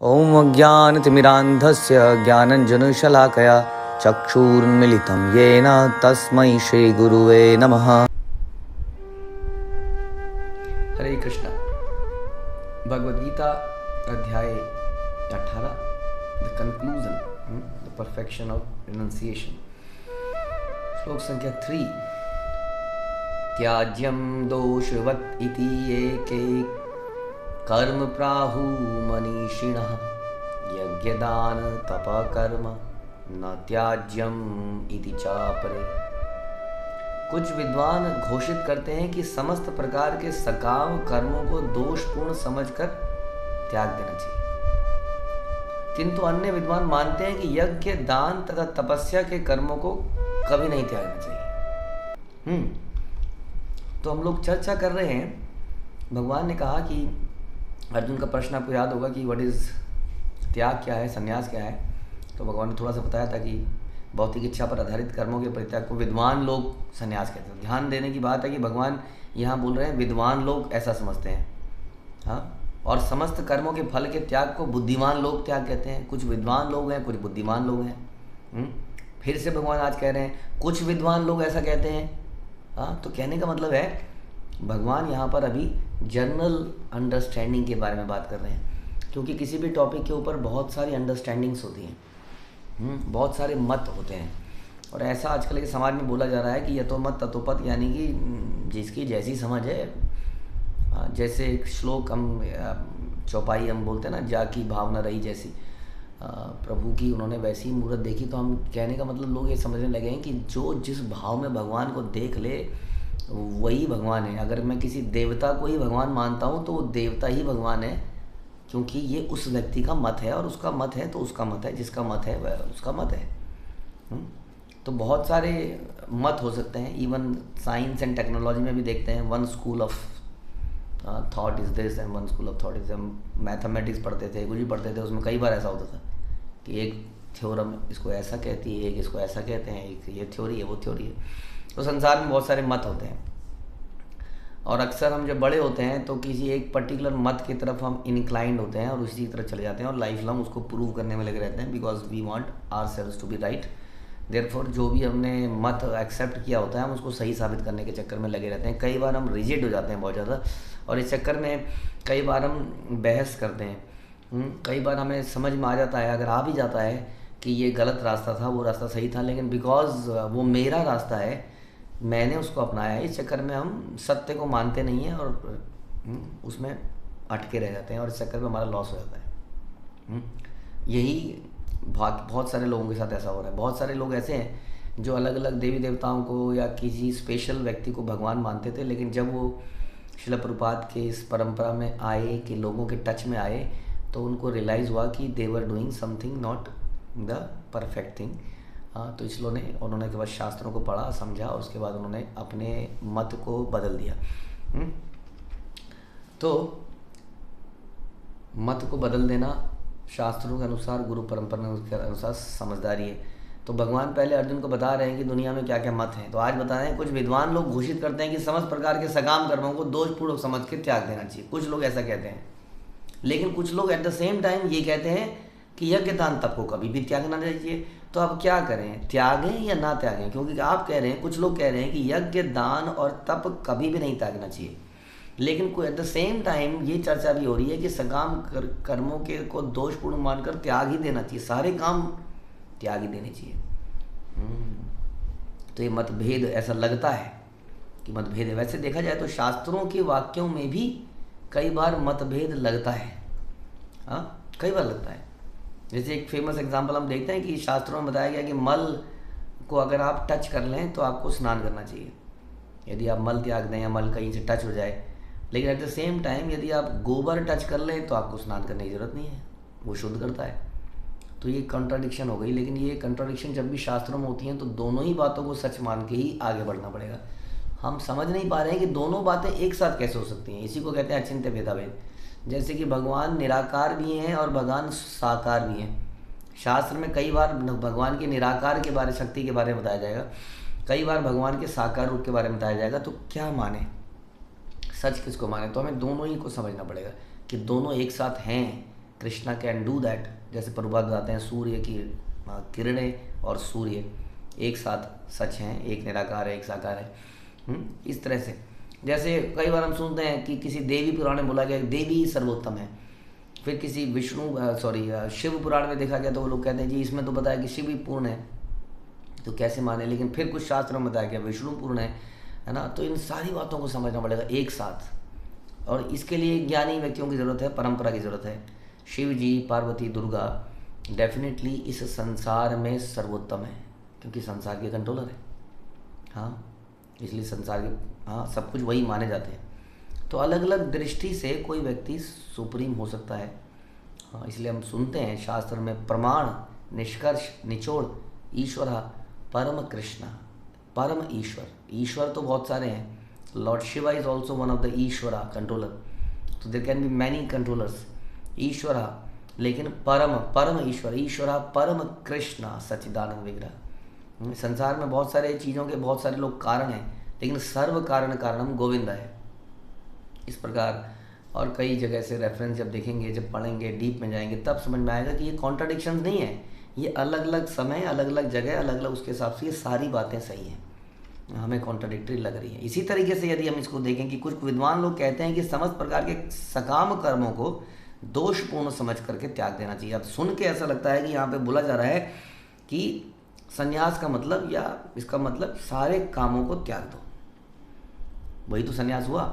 ॐ अज्ञानतिमिरान्धस्य ज्ञानञ्जनशलाकया चक्षुरुन्मिलितं येन तस्मै श्रीगुरुवे नमः। हरे कृष्ण। भगवद गीता अध्याय 18, the conclusion, the perfection of renunciation. श्लोक संख्या 3। त्याज्यं दोषवत् इति एके कर्म प्राहु मनीषिणः यज्ञदान तपकर्म न त्याज्यम इति चापरे। कुछ विद्वान घोषित करते हैं कि समस्त प्रकार के सकाम कर्मों को दोषपूर्ण समझकर त्याग देना चाहिए, किंतु अन्य विद्वान मानते हैं कि यज्ञ, दान तथा तपस्या के कर्मों को कभी नहीं त्यागना चाहिए। तो हम लोग चर्चा कर रहे हैं। भगवान ने कहा कि अर्जुन का प्रश्न आपको याद होगा कि व्हाट इज़ त्याग, क्या है, संन्यास क्या है। तो भगवान ने थोड़ा सा बताया था कि भौतिक इच्छा पर आधारित कर्मों के परित्याग को विद्वान लोग संन्यास कहते हैं। ध्यान देने की बात है कि भगवान यहाँ बोल रहे हैं विद्वान लोग ऐसा समझते हैं, हाँ। और समस्त कर्मों के फल के त्याग को बुद्धिमान लोग त्याग कहते हैं। कुछ विद्वान लोग हैं, कुछ बुद्धिमान लोग हैं। फिर से भगवान आज कह रहे हैं कुछ विद्वान लोग ऐसा कहते हैं, हाँ। तो कहने का मतलब है भगवान यहाँ पर अभी जनरल अंडरस्टैंडिंग के बारे में बात कर रहे हैं, क्योंकि किसी भी टॉपिक के ऊपर बहुत सारी अंडरस्टैंडिंग्स होती हैं, बहुत सारे मत होते हैं। और ऐसा आजकल के समाज में बोला जा रहा है कि यतो मत ततो पथ, यानी कि जिसकी जैसी समझ है। जैसे एक श्लोक हम चौपाई हम बोलते हैं ना, जा की भावना रही जैसी, प्रभु की उन्होंने वैसी मूर्त देखी। तो हम कहने का मतलब लोग ये समझने लगे हैं कि जो जिस भाव में भगवान को देख ले वही भगवान है। अगर मैं किसी देवता को ही भगवान मानता हूँ तो वो देवता ही भगवान है, क्योंकि ये उस व्यक्ति का मत है, और उसका मत है तो उसका मत है, जिसका मत है वह उसका मत है। तो बहुत सारे मत हो सकते हैं। इवन साइंस एंड टेक्नोलॉजी में भी देखते हैं, one school of thought is this and one school of thought is. हम मैथमेटिक्स पढ़ते थे, कुछ भी पढ़ते थे, उसमें कई बार ऐसा होता था कि एक थ्योरम इसको ऐसा कहती है, एक इसको ऐसा कहते हैं, एक ये थ्योरी है, वो थ्योरी है। तो संसार में बहुत सारे मत होते हैं, और अक्सर हम जब बड़े होते हैं तो किसी एक पर्टिकुलर मत की तरफ हम इनक्लाइंड होते हैं और उसी तरफ चले जाते हैं, और लाइफ लॉन्ग उसको प्रूव करने में लगे रहते हैं, because we want ourselves to be right. Therefore जो भी हमने मत एक्सेप्ट किया होता है हम उसको सही साबित करने के चक्कर में लगे रहते हैं। कई बार हम रिजिड हो जाते हैं बहुत ज़्यादा, और इस चक्कर में कई बार हम बहस करते हैं। कई बार हमें समझ में आ जाता है, अगर आ भी जाता है कि ये गलत रास्ता था, वो रास्ता सही था, लेकिन बिकॉज वो मेरा रास्ता है, मैंने उसको अपनाया है, इस चक्कर में हम सत्य को मानते नहीं हैं और उसमें अटके रह जाते हैं, और इस चक्कर में हमारा लॉस हो जाता है। यही बहुत सारे लोगों के साथ ऐसा हो रहा है। बहुत सारे लोग ऐसे हैं जो अलग अलग देवी देवताओं को या किसी स्पेशल व्यक्ति को भगवान मानते थे, लेकिन जब वो श्रील प्रभुपाद के इस परंपरा में आए, कि लोगों के टच में आए, तो उनको रियलाइज़ हुआ कि they were doing something not the perfect thing. हाँ, तो इसलिए उन्होंने के बाद शास्त्रों को पढ़ा, समझा, और उसके बाद उन्होंने अपने मत को बदल दिया। तो मत को बदल देना शास्त्रों के अनुसार, गुरु परंपरा के अनुसार समझदारी है। तो भगवान पहले अर्जुन को बता रहे हैं कि दुनिया में क्या क्या मत हैं। तो आज बता रहे हैं कुछ विद्वान लोग घोषित करते हैं कि समस्त प्रकार के सकाम कर्मों को दोषपूर्वक समझ के त्याग देना चाहिए। कुछ लोग ऐसा कहते हैं, लेकिन कुछ लोग एट द सेम टाइम ये कहते हैं कि यज्ञ दान तप को कभी भी त्यागना चाहिए। तो अब क्या करें, त्यागें या ना त्यागें? क्योंकि आप कह रहे हैं, कुछ लोग कह रहे हैं कि यज्ञ, दान और तप कभी भी नहीं त्यागना चाहिए, लेकिन एट द सेम टाइम ये चर्चा भी हो रही है कि सकाम कर्मों के को दोषपूर्ण मानकर त्याग ही देना चाहिए, सारे काम त्याग ही देने चाहिए। तो ये मतभेद, ऐसा लगता है कि मतभेद है। वैसे देखा जाए तो शास्त्रों के वाक्यों में भी कई बार मतभेद लगता है, हाँ, कई बार लगता है। जैसे एक फेमस एग्जांपल हम देखते हैं कि शास्त्रों में बताया गया कि मल को अगर आप टच कर लें तो आपको स्नान करना चाहिए, यदि आप मल त्याग दें या मल कहीं से टच हो जाए। लेकिन एट द सेम टाइम यदि आप गोबर टच कर लें तो आपको स्नान करने की ज़रूरत नहीं है, वो शुद्ध करता है। तो ये कंट्राडिक्शन हो गई। लेकिन ये कंट्राडिक्शन जब भी शास्त्रों में होती हैं तो दोनों ही बातों को सच मान के ही आगे बढ़ना पड़ेगा। हम समझ नहीं पा रहे हैं कि दोनों बातें एक साथ कैसे हो सकती हैं। इसी को कहते हैं अचिंत्य भेदाभेद। जैसे कि भगवान निराकार भी हैं और भगवान साकार भी हैं। शास्त्र में कई बार भगवान के निराकार के बारे, शक्ति के बारे में बताया जाएगा, कई बार भगवान के साकार रूप के बारे में बताया जाएगा। तो क्या माने, सच किसको माने? तो हमें दोनों ही को समझना पड़ेगा कि दोनों एक साथ हैं, कृष्णा कैन डू दैट। जैसे प्रभुपाद बताते हैं सूर्य की किरणें और सूर्य एक साथ सच हैं, एक निराकार है एक साकार है। इस तरह से जैसे कई बार हम सुनते हैं कि किसी देवी पुराण में बोला गया देवी ही सर्वोत्तम है, फिर किसी शिव पुराण में देखा गया तो वो लोग कहते हैं जी इसमें तो बताया कि शिव ही पूर्ण है, तो कैसे माने, लेकिन फिर कुछ शास्त्रों में बताया गया विष्णु पूर्ण है ना। तो इन सारी बातों को समझना पड़ेगा एक साथ, और इसके लिए ज्ञानी व्यक्तियों की ज़रूरत है, परंपरा की ज़रूरत है। शिव जी, पार्वती, दुर्गा डेफिनेटली इस संसार में सर्वोत्तम है, क्योंकि संसार के कंट्रोलर है। हाँ, इसलिए संसार के सब कुछ वही माने जाते हैं। तो अलग अलग दृष्टि से कोई व्यक्ति सुप्रीम हो सकता है। हाँ, इसलिए हम सुनते हैं शास्त्र में प्रमाण, निष्कर्ष, निचोड़, ईश्वर परम कृष्ण, परम ईश्वर। ईश्वर तो बहुत सारे हैं, Lord Shiva is also one of the ईश्वरा कंट्रोलर, तो there can be many controllers. ईश्वरा, लेकिन परम परम ईश्वर, ईश्वरा परम कृष्ण सच्चिदानंद विग्रह। संसार में बहुत सारे चीज़ों के बहुत सारे लोग कारण हैं, लेकिन सर्व कारण कारणम गोविंद है। इस प्रकार और कई जगह से रेफरेंस जब देखेंगे, जब पढ़ेंगे, डीप में जाएंगे, तब समझ में आएगा कि ये कॉन्ट्राडिक्शंस नहीं है, ये अलग अलग समय, अलग अलग जगह, अलग अलग उसके हिसाब से ये सारी बातें सही हैं, हमें कॉन्ट्राडिक्टरी लग रही है। इसी तरीके से यदि हम इसको देखें कि कुछ विद्वान लोग कहते हैं कि समस्त प्रकार के सकाम कर्मों को दोषपूर्ण समझ करके त्याग देना चाहिए। अब सुन के ऐसा लगता है कि यहाँ पे बोला जा रहा है कि संन्यास का मतलब, या इसका मतलब सारे कामों को त्याग दो, वही तो संन्यास हुआ।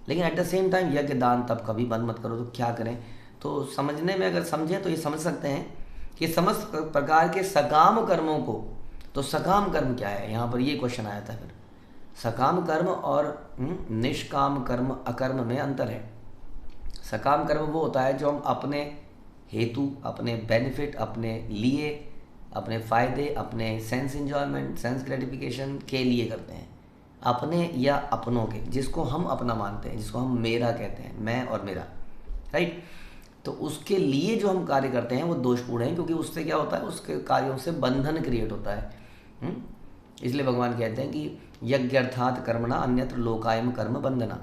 लेकिन एट द सेम टाइम यज्ञ दान तप कभी बंद मत करो, तो क्या करें? तो समझने में अगर समझें तो ये समझ सकते हैं कि समस्त प्रकार के सकाम कर्मों को, तो सकाम कर्म क्या है, यहाँ पर ये क्वेश्चन आया था। फिर सकाम कर्म और निष्काम कर्म, अकर्म में अंतर है। सकाम कर्म वो होता है जो हम अपने हेतु, अपने बेनिफिट, अपने लिए, अपने फ़ायदे, अपने सेंस एंजॉयमेंट, सेंस ग्रेटिफिकेशन के लिए करते हैं, अपने या अपनों के, जिसको हम अपना मानते हैं, जिसको हम मेरा कहते हैं, मैं और मेरा, राइट। तो उसके लिए जो हम कार्य करते हैं वो दोषपूर्ण है, क्योंकि उससे क्या होता है, उसके कार्यों से बंधन क्रिएट होता है। इसलिए भगवान कहते हैं कि यज्ञर्थात् कर्मणा अन्यत्र लोकायम कर्म बंधना,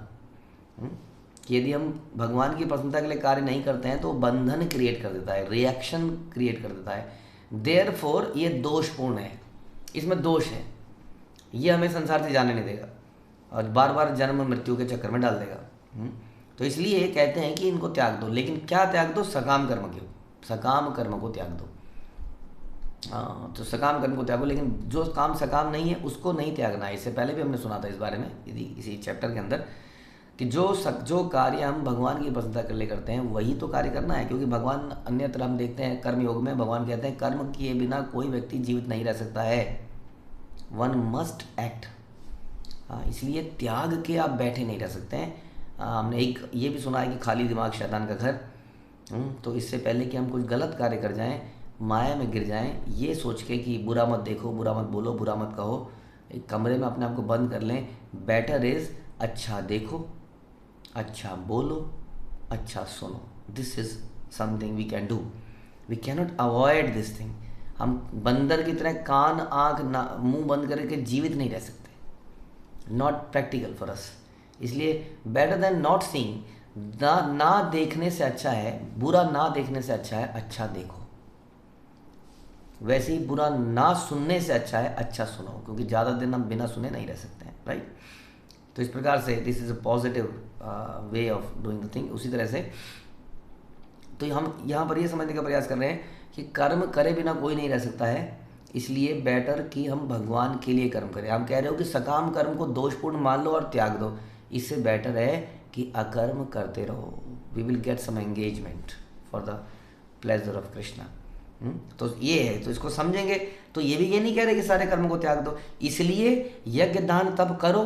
कि यदि हम भगवान की प्रसन्नता के लिए कार्य नहीं करते हैं तो बंधन क्रिएट कर देता है, रिएक्शन क्रिएट कर देता है। देयरफॉर ये दोषपूर्ण है, इसमें दोष है, ये हमें संसार से जाने नहीं देगा और बार बार जन्म मृत्यु के चक्कर में डाल देगा। तो इसलिए कहते हैं कि इनको त्याग दो। लेकिन क्या त्याग दो? सकाम कर्म को, सकाम कर्म को त्याग दो। हाँ, तो सकाम कर्म को त्यागो, लेकिन जो काम सकाम नहीं है उसको नहीं त्यागना है। इससे पहले भी हमने सुना था इस बारे में, यदि इसी चैप्टर के अंदर, कि जो कार्य हम भगवान की प्रसन्नता के लिए करते हैं वही तो कार्य करना है। क्योंकि भगवान, अन्यत्र हम देखते हैं कर्म योग में भगवान कहते हैं कर्म किए बिना कोई व्यक्ति जीवित नहीं रह सकता है, वन मस्ट एक्ट। हाँ, इसलिए त्याग के आप बैठे नहीं रह सकते हैं। हमने एक ये भी सुना है कि खाली दिमाग शैतान का घर। तो इससे पहले कि हम कुछ गलत कार्य कर जाएं, माया में गिर जाएं, ये सोच के कि बुरा मत देखो, बुरा मत बोलो, बुरा मत कहो, एक कमरे में अपने आप को बंद कर लें। बेटर इज़ अच्छा देखो, अच्छा बोलो, अच्छा सुनो। This is something we can do, we cannot avoid this thing. हम बंदर की तरह कान आँख मुंह बंद करके जीवित नहीं रह सकते, नॉट प्रैक्टिकल फॉर अस। इसलिए बेटर देन नॉट सीइंग, ना देखने से अच्छा है, बुरा ना देखने से अच्छा है अच्छा देखो। वैसे ही बुरा ना सुनने से अच्छा है अच्छा सुनो, क्योंकि ज़्यादा दिन हम बिना सुने नहीं रह सकते हैं, राइट। तो इस प्रकार से this is a positive way of doing the thing. उसी तरह से तो हम यहाँ पर ये समझने का प्रयास कर रहे हैं कि कर्म करे बिना कोई नहीं रह सकता है, इसलिए बेटर कि हम भगवान के लिए कर्म करें। हम कह रहे हो कि सकाम कर्म को दोषपूर्ण मान लो और त्याग दो, इससे बेटर है कि अकर्म करते रहो। We will get some engagement for the pleasure of Krishna. तो ये है, तो इसको समझेंगे तो ये भी ये नहीं कह रहे कि सारे कर्म को त्याग दो। इसलिए यज्ञ दान तप करो,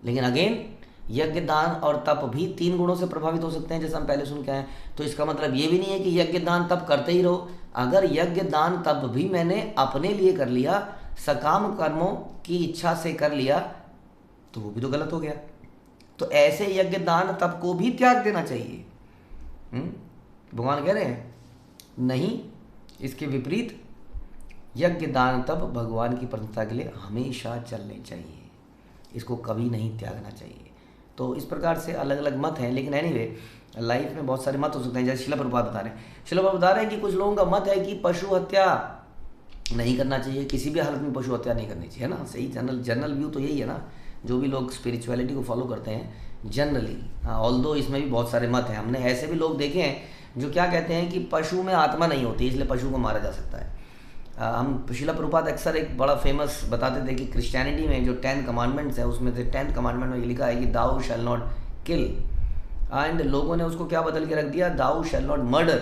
लेकिन अगेन यज्ञ दान और तप भी 3 गुणों से प्रभावित हो सकते हैं, जैसे हम पहले सुन के आए। तो इसका मतलब ये भी नहीं है कि यज्ञ दान तप करते ही रहो। अगर यज्ञ दान तप भी मैंने अपने लिए कर लिया, सकाम कर्मों की इच्छा से कर लिया, तो वो भी तो गलत हो गया। तो ऐसे यज्ञ दान तप को भी त्याग देना चाहिए। भगवान कह रहे हैं नहीं, इसके विपरीत यज्ञ दान तप भगवान की प्रसन्नता के लिए हमेशा चलने चाहिए, इसको कभी नहीं त्यागना चाहिए। तो इस प्रकार से अलग अलग मत हैं, लेकिन एनीवे लाइफ में बहुत सारे मत हो सकते हैं। जैसे शिला प्रभुपाद बता रहे हैं, शिला प्रभुपाद बता रहे हैं कि कुछ लोगों का मत है कि पशु हत्या नहीं करना चाहिए, किसी भी हालत में पशु हत्या नहीं करनी चाहिए, है ना। सही जनरल व्यू तो यही है ना, जो भी लोग स्पिरिचुअलिटी को फॉलो करते हैं जनरली। हाँ, ऑल्दो इसमें भी बहुत सारे मत हैं। हमने ऐसे भी लोग देखे हैं जो क्या कहते हैं कि पशु में आत्मा नहीं होती, इसलिए पशु को मारा जा सकता है। हम शिला प्रभुपाद अक्सर एक बड़ा फेमस बताते थे कि क्रिश्चियनिटी में जो 10 कमांडमेंट्स हैं उसमें से 10th कमांडमेंट में ये लिखा है कि दाऊ शैल नॉट किल, एंड लोगों ने उसको क्या बदल के रख दिया, दाऊ शैल नॉट मर्डर।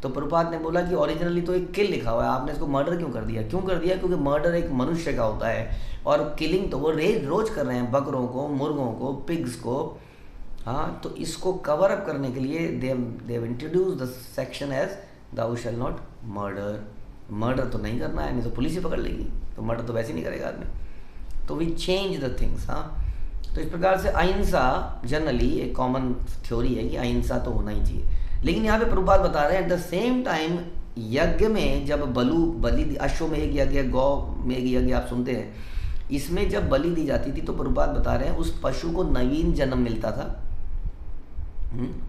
तो प्रभुपाद ने बोला कि ओरिजिनली तो एक किल लिखा हुआ है, आपने इसको मर्डर क्यों कर दिया? क्यों कर दिया? क्योंकि मर्डर एक मनुष्य का होता है और किलिंग तो वो रोज कर रहे हैं, बकरों को, मुर्गों को, पिग्स को। हाँ, तो इसको कवर अप करने के लिए they've introduce the section as thou shall not murder. Murder तो नहीं करना है, नहीं तो पुलिस ही पकड़ लेगी, तो मर्डर तो वैसे ही नहीं करेगा आदमी। तो वी चेंज द थिंग्स। हाँ, तो इस प्रकार से अहिंसा जनरली एक कॉमन थ्योरी है कि अहिंसा तो होना ही चाहिए। लेकिन यहाँ पे प्रभुपाद बता रहे हैं एट द सेम टाइम यज्ञ में जब बलि अश्वमेध यज्ञ, गौ में यज्ञ आप सुनते हैं, इसमें जब बलि दी जाती थी तो प्रभुपाद बता रहे हैं उस पशु को नवीन जन्म मिलता था।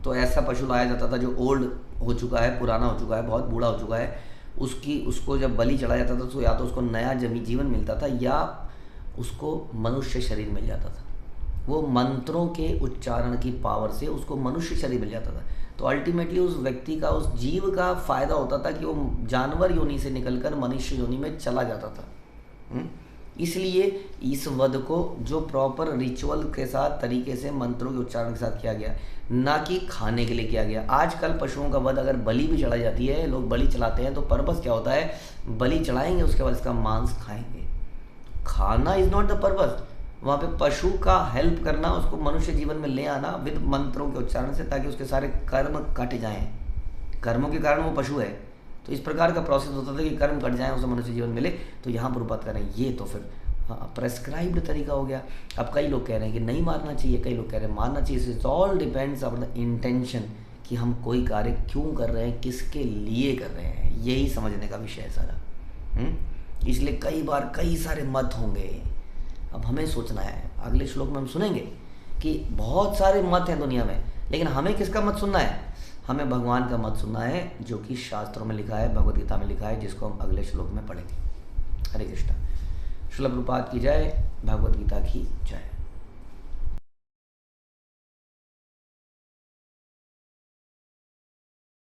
तो ऐसा पशु लाया जाता था जो ओल्ड हो चुका है, पुराना हो चुका है, बहुत बूढ़ा हो चुका है, उसको जब बलि चढ़ाया जाता था तो या तो उसको नया जीवन मिलता था या उसको मनुष्य शरीर मिल जाता था। वो मंत्रों के उच्चारण की पावर से उसको मनुष्य शरीर मिल जाता था। तो अल्टीमेटली उस व्यक्ति का, उस जीव का फायदा होता था कि वो जानवर योनि से निकलकर मनुष्य योनि में चला जाता था। इसलिए इस वध को जो प्रॉपर रिचुअल के साथ, तरीके से, मंत्रों के उच्चारण के साथ किया गया, ना कि खाने के लिए किया गया। आजकल पशुओं का वध अगर बलि भी चढ़ाई जाती है, लोग बलि चढ़ाते हैं, तो पर्पस क्या होता है? बलि चढ़ाएंगे, उसके बाद इसका मांस खाएंगे। खाना इज नॉट द पर्पस। वहाँ पे पशु का हेल्प करना, उसको मनुष्य जीवन में ले आना विद मंत्रों के उच्चारण से, ताकि उसके सारे कर्म कट जाएं। कर्मों के कारण वो पशु है, तो इस प्रकार का प्रोसेस होता था कि कर्म कट जाएं, उसे मनुष्य जीवन मिले। तो यहाँ प्रभुपाद कर रहे हैं ये तो फिर प्रेस्क्राइब्ड तरीका हो गया। अब कई लोग कह रहे हैं कि नहीं मारना चाहिए, कई लोग कह रहे हैं मारना चाहिए। It's all depends on the intention कि हम कोई कार्य क्यों कर रहे हैं, किसके लिए कर रहे हैं, यही समझने का विषय है सारा। इसलिए कई बार कई सारे मत होंगे। अब हमें सोचना है, अगले श्लोक में हम सुनेंगे कि बहुत सारे मत हैं दुनिया में, लेकिन हमें किसका मत सुनना है? हमें भगवान का मत सुनना है, जो कि शास्त्रों में लिखा है, भगवद गीता में लिखा है, जिसको हम अगले श्लोक में पढ़ेंगे। हरे कृष्णा। श्रील प्रभुपाद की जय, भगवद गीता की जय।